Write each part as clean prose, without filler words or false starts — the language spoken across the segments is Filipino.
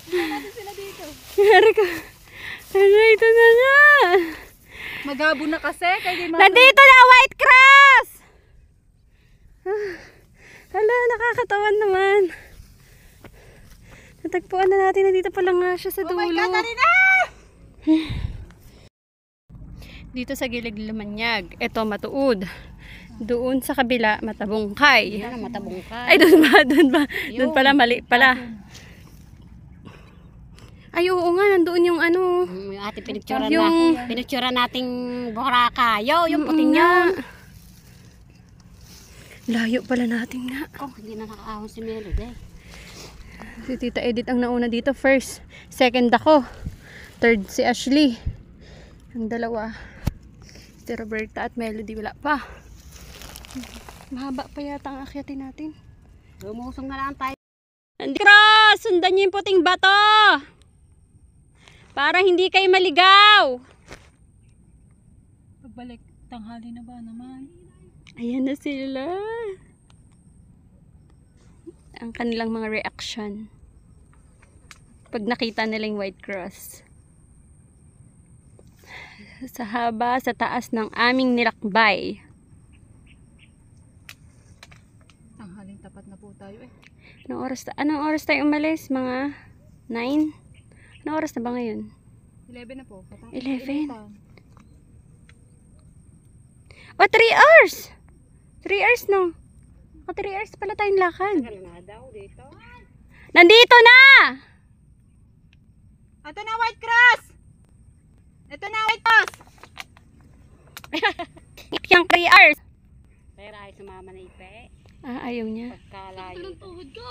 Tingnan natin sila dito. Yari ka. Ito na nga. Magabo na kasi. Nandito na, White Cross! Hala, nakakatawan naman. Natagpuan na natin na dito pala nga siya sa dulo. Oh my God, Arina! Dito sa gilid Lumanyag. Ito, matuod. Doon sa kabila, matabungkay. Yan ang matabungkay. Ay, doon ba? Doon pala, mali pala. Ay, oo nga, nandoon yung ano. Yung ating pinictura yung... na. Pinictura nating Boracay. Yung puting yun. Layo pala natin nga. Oh, hindi na nakaahon si Melody. Si Tita Edith ang nauna dito. First, second ako. Third si Ashley. Ang dalawa. Si Roberta at Melody wala pa. Mahaba pa yata ang akyatin natin. Lumusong na lang tayo. Cross! Sundan niyo yung puting bato! Para hindi kayo maligaw. Pagbalik, tanghali na ba naman? Ayan na sila. Ang kanilang mga reaction. Pag nakita nila yung White Cross. Sa haba, sa taas ng aming nilakbay. Tanghaling tapat na po tayo eh. Anong oras tayo umalis? Mga 9? Anong oras na ba ngayon? 11 na po. 11. Oh, 3 hours! 3 hours no? O, 3 hours pala tayong lakad. Na daw dito. Nandito na! Ito na White Cross! Ito na White Cross! Yung 3 hours. Pero ay sumama na ipe. Ah, ayaw niya. Pagkalayo. Ang tuhod ko.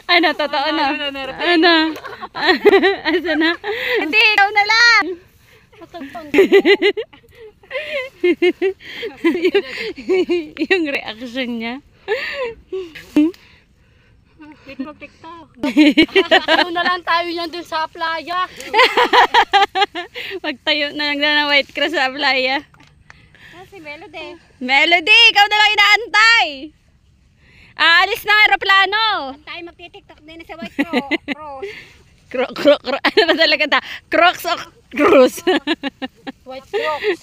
Ano, totoo na. Ano? Asa na? Hindi, ikaw na lang. Yung reaction niya. Wait mo TikTok. Ano na lang tayo yan dun sa playa. Magtayo na lang na White Cross sa playa. Si Melody. Melody, ikaw na lang inaantay. Aalis na ang aeroplano. Tayo magti-TikTok din sa White Cross. Ano ba talaga ta? Crocs o cruise? White Cross.